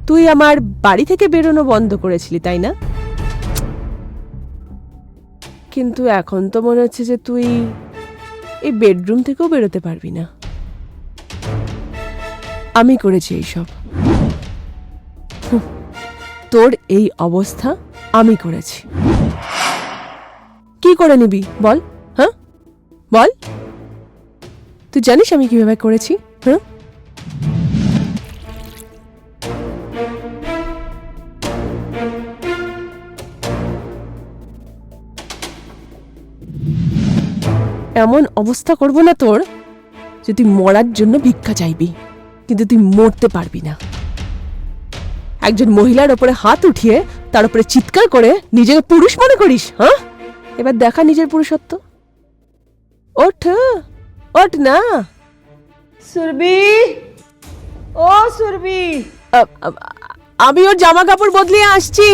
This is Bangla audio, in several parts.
তুই আমার বাড়ি থেকে বেরোনো বন্ধ করেছিলি, তাই না? কিন্তু এখন তো মনে হচ্ছে যে তুই এই বেডরুম থেকেও বেরোতে পারবি না। আমি করেছি এইসব। তোর এই অবস্থা আমি করেছি। কি করে নিবি বল? হ্যাঁ বল, তুই জানিস আমি কিভাবে করেছি? হ্যাঁ, এমন অবস্থা করব না তোর যে তুই মরার জন্য ভিক্ষা চাইবি, কিন্তু তুই মরতে পারবি না। একজন মহিলার ওপরে হাত উঠিয়ে তার উপরে চিৎকার করে নিজেকে পুরুষ মনে করিস? হ্যাঁ, এবার দেখা নিজের পুরুষত্ব। ওঠ, ওঠ না। সুরভি, ও সুরভি। আমি ওর জামা কাপড় বদলিয়ে আসছি।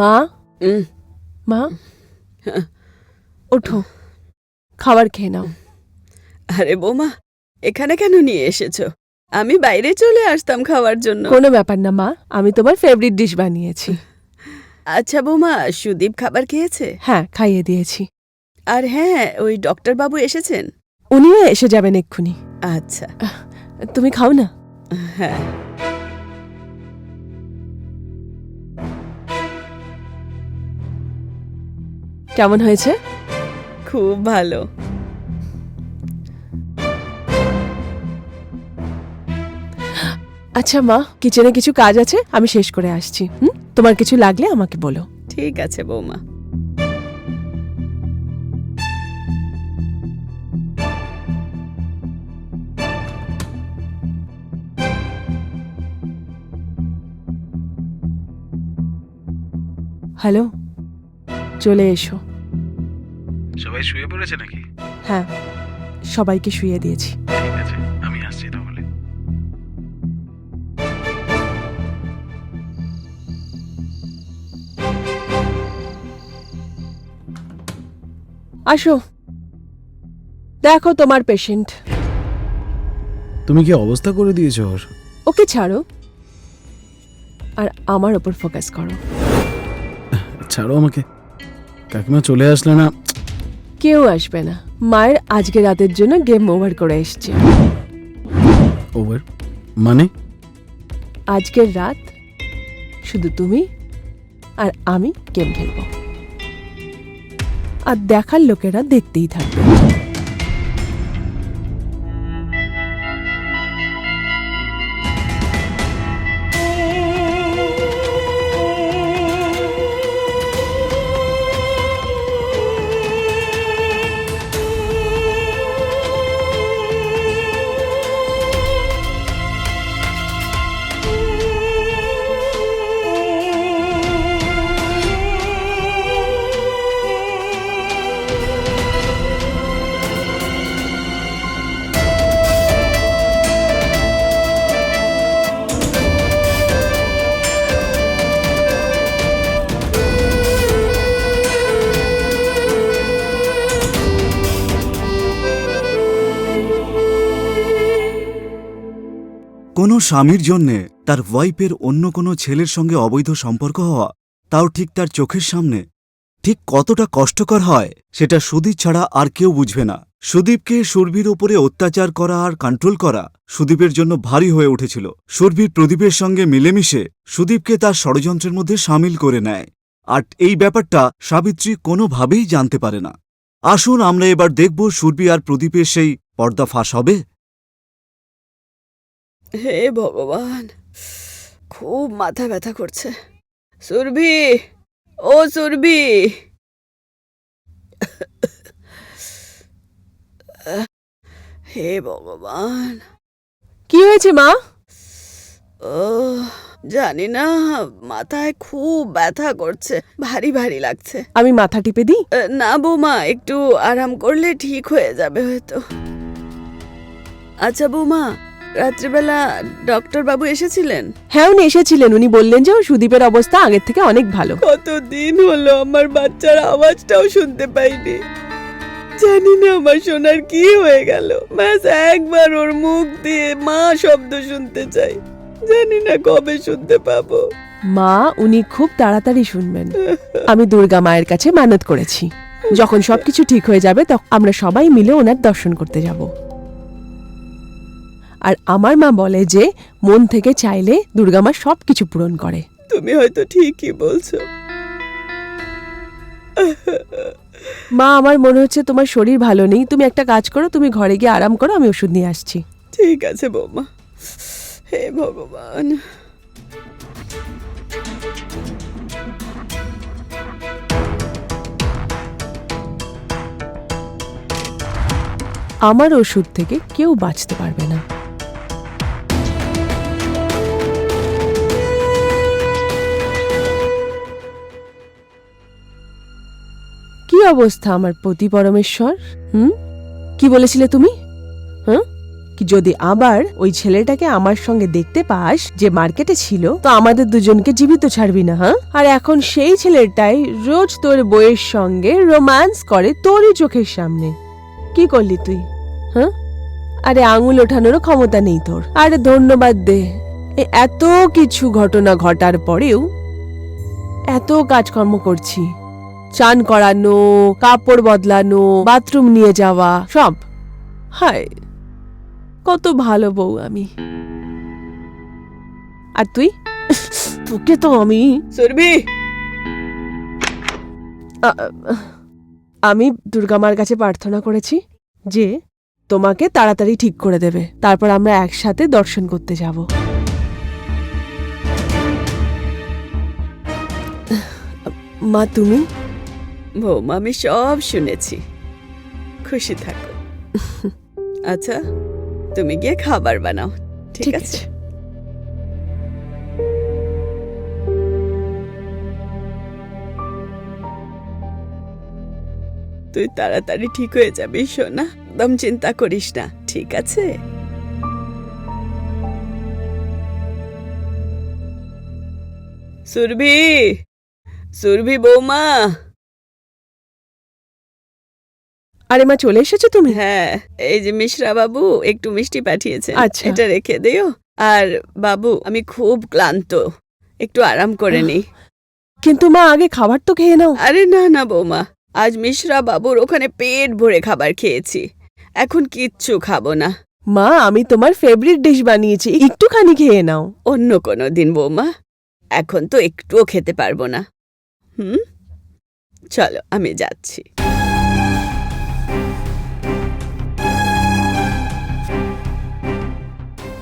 মা, মা, ওঠো, খাবার খেয়ে নাও। আরে বৌমা, এখানে কেন নিয়ে এসেছো? আমি বাইরে চলে আসতাম খাওয়ার জন্য। কোনো ব্যাপার না মা, আমি তোমার ফেভারিট ডিশ বানিয়েছি। আচ্ছা বৌমা, সুদীপ খাবার খেয়েছে? হ্যাঁ, খাইয়ে দিয়েছি। আর হ্যাঁ, ওই ডক্টর বাবু এসেছেন? উনিও এসে যাবেন এক্ষুনি। আচ্ছা। তুমি খাও না। হ্যাঁ। কেমন হয়েছে? খুব ভালো। আচ্ছা মা, কিচেনে কিছু কাজ আছে, আমি শেষ করে আসছি। তোমার কিছু লাগলে আমাকে বলো। ঠিক আছে বৌমা। হ্যালো, চলে এসো। সবাই শুয়ে পড়েছে নাকি? হ্যাঁ, সবাইকে শুইয়ে দিয়েছি। ঠিক আছে, আমি আসছি তাহলে। আসো, দেখো তোমার পেশেন্ট। তুমি কি অবস্থা করে দিয়েছো ওর? ওকে ছাড়ো আর আমার ওপর ফোকাস করো। ছাড়ো আমাকে। কাকিমা চলে আসলে না। কেউ আসবে না। মায়ের আজকে রাতের জন্য গেম ওভার করে এসছে। ওভার মানে? আজকের রাত শুধু তুমি আর আমি গেম খেলব, আর দেখার লোকেরা দেখতেই থাকবে। কোনো স্বামীর জন্যে তার ওয়াইফের অন্য কোনো ছেলের সঙ্গে অবৈধ সম্পর্ক হওয়া, তাও ঠিক তার চোখের সামনে, ঠিক কতটা কষ্টকর হয় সেটা সুদীপ ছাড়া আর কেউ বুঝবে না। সুদীপকে সুরভির ওপরে অত্যাচার করা আর কন্ট্রোল করা সুদীপের জন্য ভারী হয়ে উঠেছিল। সুরভি প্রদীপের সঙ্গে মিলেমিশে সুদীপকে তার ষড়যন্ত্রের মধ্যে সামিল করে নেয়, আর এই ব্যাপারটা সাবিত্রী কোনোভাবেই জানতে পারে না। আসুন আমরা এবার দেখব সুরভি আর প্রদীপের সেই পর্দা ফাঁস হবে। হে ভগবান, খুব মাথা ব্যথা করছে। সুরভি, ও সুরভি, হে ভগবান। কি হয়েছে মা? ও জানি না, মাথায় খুব ব্যথা করছে, ভারী ভারী লাগছে। আমি মাথা টিপে দিই? না বৌমা, একটু আরাম করলে ঠিক হয়ে যাবে হয়তো। আচ্ছা বৌমা, রাত্রিবেলা ডক্টর বাবু এসেছিলেন? হ্যাঁ, উনি এসেছিলেন। উনি বললেন যে সুদীপের অবস্থা আগের থেকে অনেক ভালো। কতদিন হলো আমার বাচ্চার আওয়াজটাও শুনতে পাইনি। জানি না আমার সোনার কি হয়ে গেল। ব্যাস একবার ওর মুখ দিয়ে মা শব্দ শুনতে চাই, জানি না কবে শুনতে পাবো। মা, উনি খুব তাড়াতাড়ি শুনবেন। আমি দুর্গা মায়ের কাছে মানত করেছি, যখন সবকিছু ঠিক হয়ে যাবে তখন আমরা সবাই মিলে ওনার দর্শন করতে যাব। আর আমার মা বলে যে মন থেকে চাইলে দুর্গা মা সবকিছু পূরণ করে। তুমি হয়তো ঠিকই বলছো। মা, আমার মনে হচ্ছে তোমার শরীর ভালো নেই। তুমি একটা কাজ করো, তুমি ঘরে গিয়ে আরাম করো, আমি ওষুধ নিয়ে আসছি। ঠিক আছে বৌমা। হে ভগবান। আমার ওষুধ থেকে কেউ বাঁচতে পারবে না। কি অবস্থা আমার পতি পরমেশ্বর? কি বলেছিলে তুমি? কি যদি আবার ওই ছেলেটাকে আমার সঙ্গে দেখতে পাস যে মার্কেটে ছিল, তো আমাদের দুজনকে জীবিত ছাড়বি না। আর এখন সেই ছেলেটাই রোজ তোর বইয়ের সঙ্গে রোম্যান্স করে তোরই চোখের সামনে। কি করলি তুই? আরে আঙুল ওঠানোরও ক্ষমতা নেই তোর। আরে ধন্যবাদ দে, এত কিছু ঘটনা ঘটার পরেও এত কাজকর্ম করছি, চান করানো, কাপড় বদলানো, বাথরুম নিয়ে যাওয়া, সব। হায়, কত ভালো বউ আমি। আর তুই? তোকে তো আমি সুরভি, আমি দুর্গা মার কাছে প্রার্থনা করেছি যে তোমাকে তাড়াতাড়ি ঠিক করে দেবে, তারপর আমরা একসাথে দর্শন করতে যাব। মা, তুমি? বৌমা, আমি সব শুনেছি, খুশি থাকো। আচ্ছা, তুমি গিয়ে খাবার বানাও, ঠিক আছে? তুই তাড়াতাড়ি ঠিক হয়ে যাবি সোনা, একদম চিন্তা করিস না, ঠিক আছে? সুরভি, সুরভি বৌমা। আরে মা, চলে এসেছো তুমি? হ্যাঁ, এই যে মিশ্রা বাবু একটু মিষ্টি পাঠিয়েছে, আচ্ছা। এটা রেখে দিও। আর বাবু, আমি খুব ক্লান্ত, একটু আরাম করে নিই। কিন্তু মা, আগে খাবার তো খেয়ে নাও। আরে না না বৌমা, আজ মিশ্রা বাবুর ওখানে পেট ভরে খাবার খেয়েছি, এখন কিচ্ছু খাবো না। মা, আমি তোমার ফেভারিট ডিশ বানিয়েছি, একটুখানি খেয়ে নাও। অন্য কোনো দিন বৌমা, এখন তো একটুও খেতে পারবো না। চলো, আমি যাচ্ছি।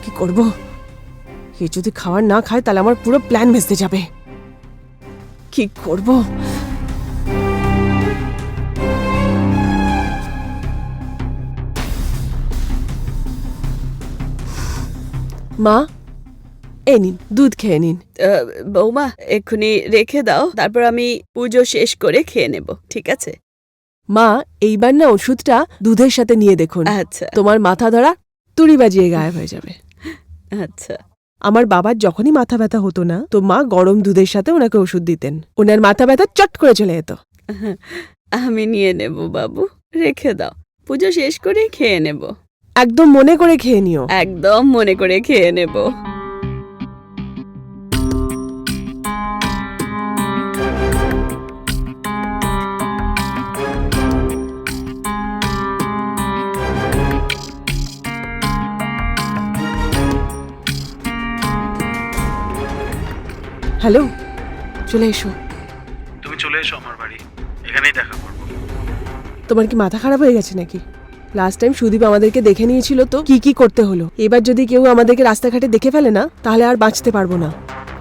কি করব? এ যদি খাবার না খায় তাহলে আমার পুরো প্ল্যান ভেস্তে যাবে। কি করব? মা, এই নিন, দুধ খেয়ে নিন। বৌমা, এক্ষুনি রেখে দাও, তারপর আমি পুজো শেষ করে খেয়ে নেব, ঠিক আছে? মা, এইবার না ওষুধটা দুধের সাথে নিয়ে দেখুন, আচ্ছা তোমার মাথা ধরা তুড়ি বাজিয়ে গায়েব হয়ে যাবে। আচ্ছা। আমার বাবার যখনই মাথা ব্যথা হতো না, তো মা গরম দুধের সাথে ওনাকে ওষুধ দিতেন, ওনার মাথা ব্যথা চট করে চলে যেত। আমি নিয়ে নেব বাবু, রেখে দাও, পুজো শেষ করে খেয়ে নেব। একদম মনে করে খেয়ে নিও। একদম মনে করে খেয়ে নেব। হ্যালো, চলে এসো। তুমি চলে এসো আমার বাড়ি, এখানেই দেখা করবো। তোমার কি মাথা খারাপ হয়ে গেছে নাকি? লাস্ট টাইম সুদীপ আমাদেরকে দেখে নিয়েছিল, তো কি কি করতে হলো। এবার যদি কেউ আমাদেরকে রাস্তাঘাটে দেখে ফেলে না, তাহলে আর বাঁচতে পারবো না।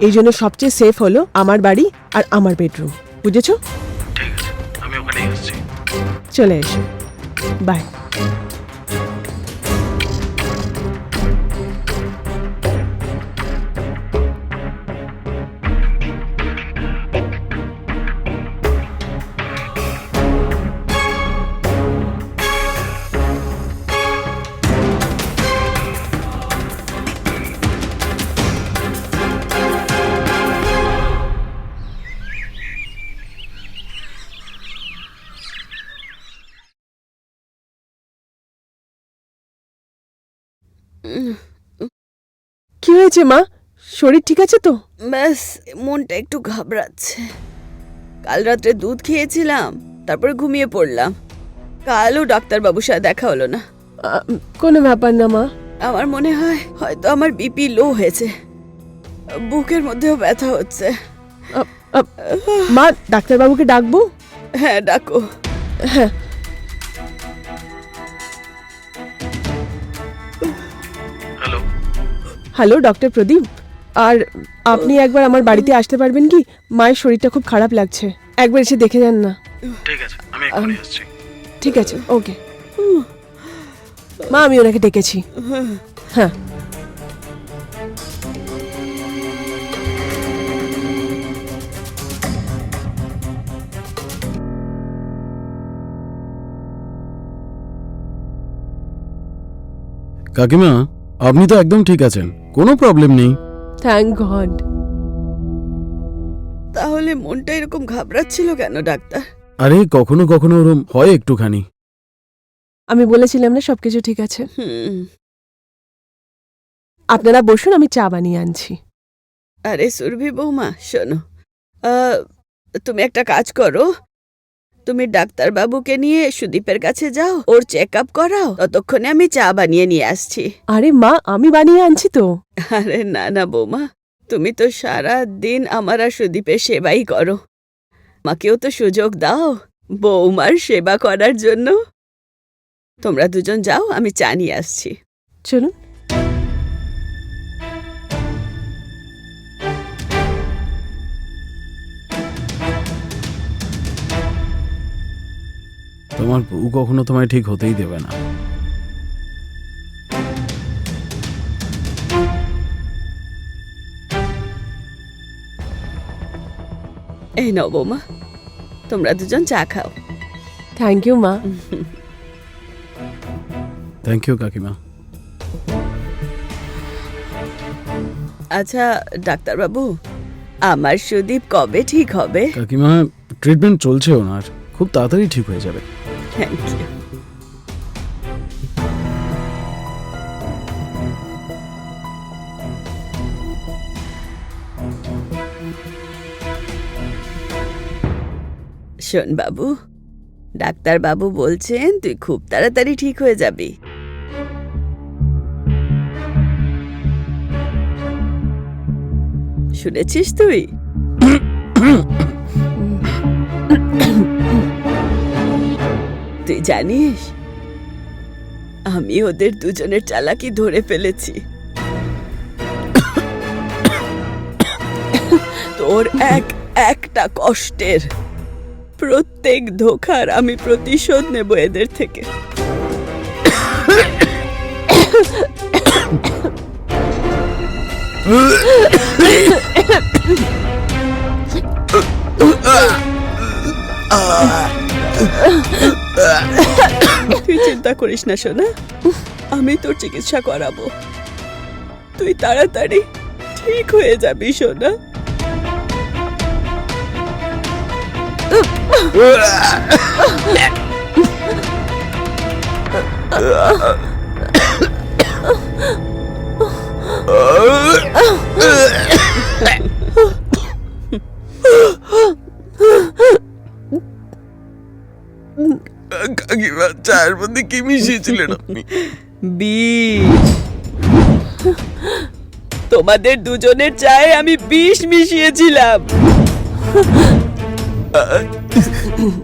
এই জন্য সবচেয়ে সেফ হলো আমার বাড়ি আর আমার বেডরুম, বুঝেছো? ঠিক আছে, আমি ওখানেই আসছি। চলে এসো, বাই। কি হয়েছে মা? শরীর ঠিক আছে তো? ব্যাস মনটা একটু ঘাবড়াচ্ছে। কাল রাত্রে দুধ খেয়েছিলাম, তারপরে ঘুমিয়ে পড়লাম। কালও ডাক্তারবাবুর সাথে দেখা হলো না। কোনো ব্যাপার না মা। আমার মনে হয় হয়তো আমার বিপি লো হয়েছে, বুকের মধ্যেও ব্যথা হচ্ছে। মা, ডাক্তারবাবুকে ডাকবো? হ্যাঁ ডাকো। হ্যাঁ। হ্যালো ডক্টর প্রদীপ, আর আপনি একবার আমার বাড়িতে আসতে পারবেন কি? মায়ের শরীরটা খুব খারাপ লাগছে, একবার এসে দেখে যান না। ঠিক আছে, আমি এক্ষুনি আসছি। ঠিক আছে, ওকে। মা, আমি ওনাকে ডেকেছি। হ্যাঁ। কাকিমা, আপনি তো একদম ঠিক আছেন, কোনো প্রবলেম নেই। Thank god. তাহলে মনটা এরকম ঘাবড়াচ্ছিল কেন ডাক্তার? আরে কখনো কখনো ওরম হয় একটুখানি। আমি বলেছিলাম না সবকিছু ঠিক আছে। আপনারা বসুন, আমি চা বানিয়ে আনছি। আরে সুরভি বৌমা, শোনো, তুমি একটা কাজ করো, তুমি ডাক্তারবাবুকে নিয়ে সুদীপের কাছে যাও, ওর চেক আপ করাও, ততক্ষণে আমি চা বানিয়ে নিয়ে আসছি। আরে মা, আমি বানিয়ে আনছি তো। আরে না না বৌমা, তুমি তো সারা দিন আমার আর সুদীপের সেবাই করো, আমাকেও তো সুযোগ দাও বৌমার সেবা করার জন্য। তোমরা দুজন যাও, আমি চা নিয়ে আসছি। চলুন। তোমার বউ কখনো তোমায় ঠিক হতেই দেবে না। এই নাও বৌমা, তোমরা দুজন চা খাও। থ্যাংক ইউ মা। থ্যাংক ইউ কাকিমা। আচ্ছা ডাক্তারবাবু, আমার সুদীপ কবে ঠিক হবে? কাকিমা, ট্রিটমেন্ট চলছে ওনার, খুব তাড়াতাড়ি ঠিক হয়ে যাবে। Thank you. শোন বাবু, ডাক্তারবাবু বলছেন তুই খুব তাড়াতাড়ি ঠিক হয়ে যাবি। শুনেছিস তুই? তুই জানিস আমি ওদের দুজনের চালাকি ধরে ফেলেছি। তোর একটা কষ্টের, প্রত্যেক ধোঁকার আমি প্রতিশোধ নেব এদের থেকে। তুই চিন্তা করিস না সোনা, আমি তোর চিকিৎসা করাবো, তুই তাড়াতাড়ি ঠিক হয়ে যাবি সোনা। কাকিমা, চায়ের মধ্যে কি মিশিয়েছিলেন আপনি? বিষ। তোমাদের দুজনের চায়ে আমি বিষ মিশিয়েছিলাম।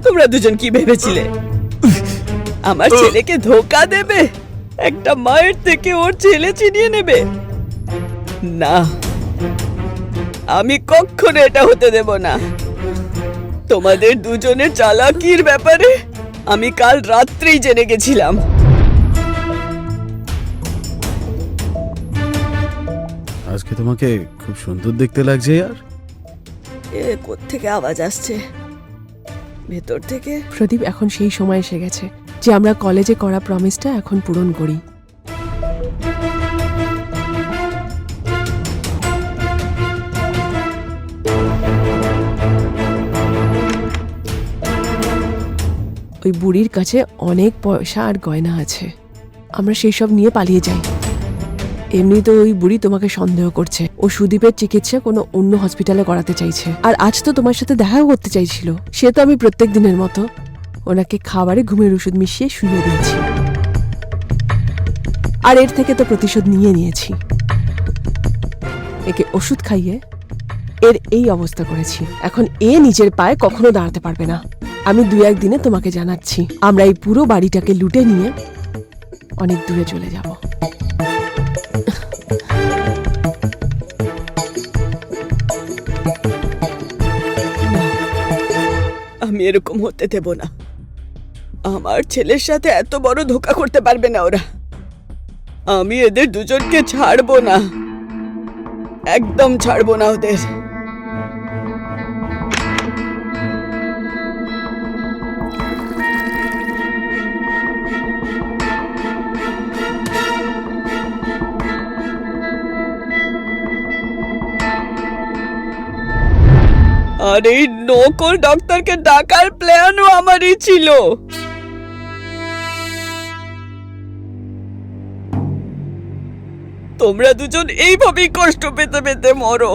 তোমরা দুজন কি ভেবেছিলে আমার ছেলেকে ধোকা দেবে, একটা মায়ের থেকে ওর ছেলে ছিনিয়ে নেবে? না, আমি কখনো এটা হতে দেব না। তোমাদের দুজনের চালাকির ব্যাপারে আমি কাল রাত্রেই জেনে গেছিলাম। আজকে তোমাকে খুব সুন্দর দেখতে লাগছে আর এ কোত্থেকে আওয়াজ আসছে? ভেতর থেকে? প্রদীপ, এখন সেই সময় এসে গেছে যে আমরা কলেজে করা প্রমিসটা এখন পূরণ করি। ওই বুড়ির কাছে অনেক পয়সা আর গয়না আছে, আমরা সেই সব নিয়ে পালিয়ে যাই। এমনি তো ওই বুড়ি তোমাকে সন্দেহ করছে, ও সুদীপের চিকিৎসা কোনো অন্য হসপিটালে করাতে চাইছে। আর আজ তো তোমার সাথে দেখাও করতে চাইছিল, সে তো আমি প্রত্যেক দিনের মতো ওনাকে খাবারে ঘুমের ওষুধ মিশিয়ে শুয়ে দিয়েছি, আর এর থেকে তো প্রতিশোধ নিয়ে নিয়েছি। একে ওষুধ খাইয়ে এর এই অবস্থা করেছি। এখন এ নিজের পায়ে কখনো দাঁড়াতে পারবে না। আমি 2-1 দিনে তোমাকে জানাচ্ছি, আমরা এই পুরো বাড়িটাকে লুটে নিয়ে অনেক দূরে চলে যাব। আমি এরকম হতে দেব না। আমার ছেলের সাথে এত বড় ধোঁকা করতে পারবে না ওরা। আমি এদের দুজনকে ছাড়বো না, একদম ছাড়বো না ওদের। আর এই নকল ডক্টরকে ডাকার প্ল্যানও আমারই ছিল। তোমরা দুজন এইভাবেই কষ্ট পেতে পেতে মরো।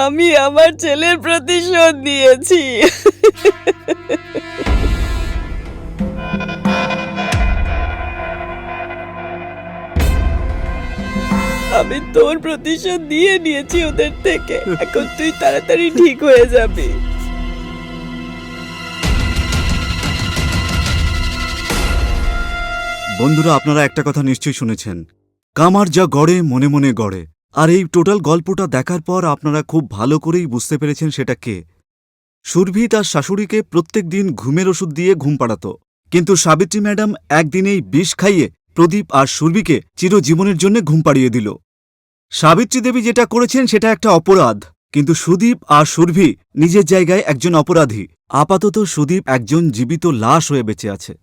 আমি আমার ছেলের প্রতিশোধ নিয়েছি। আমি তোর প্রতিশোধ দিয়ে নিয়েছি ওদের থেকে। এখন তুই তাড়াতাড়ি ঠিক হয়ে যাবি। বন্ধুরা, আপনারা একটা কথা নিশ্চয়ই শুনেছেন, কামার যা গড়ে মনে মনে গড়ে। আর এই টোটাল গল্পটা দেখার পর আপনারা খুব ভালো করেই বুঝতে পেরেছেন সেটা কে। সুরভি তার শাশুড়িকে প্রত্যেক দিন ঘুমের ওষুধ দিয়ে ঘুম পাড়াত, কিন্তু সাবিত্রী ম্যাডাম একদিনেই বিষ খাইয়ে প্রদীপ আর সুরভিকে চিরজীবনের জন্য ঘুম পাড়িয়ে দিল। সাবিত্রী দেবী যেটা করেছেন সেটা একটা অপরাধ, কিন্তু সুদীপ আর সুরভি নিজের জায়গায় একজন অপরাধী। আপাতত সুদীপ একজন জীবিত লাশ হয়ে বেঁচে আছে।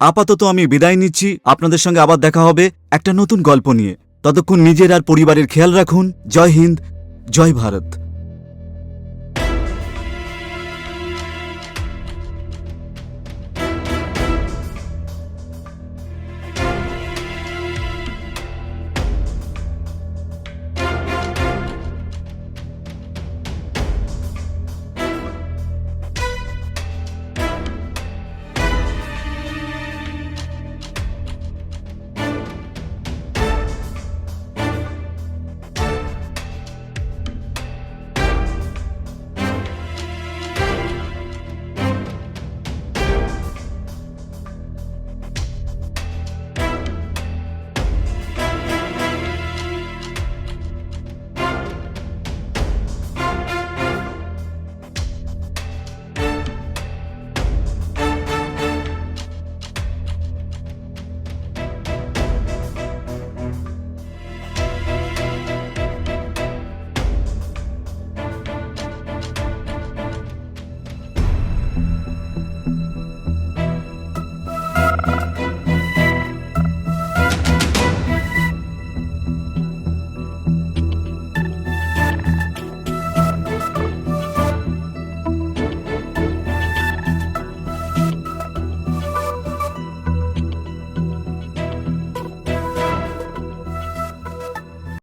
আপাতত আমি বিদায় নিচ্ছি, আপনাদের সঙ্গে আবার দেখা হবে একটা নতুন গল্প নিয়ে। ততক্ষণ নিজের আর পরিবারের খেয়াল রাখুন। জয় হিন্দ, জয় ভারত।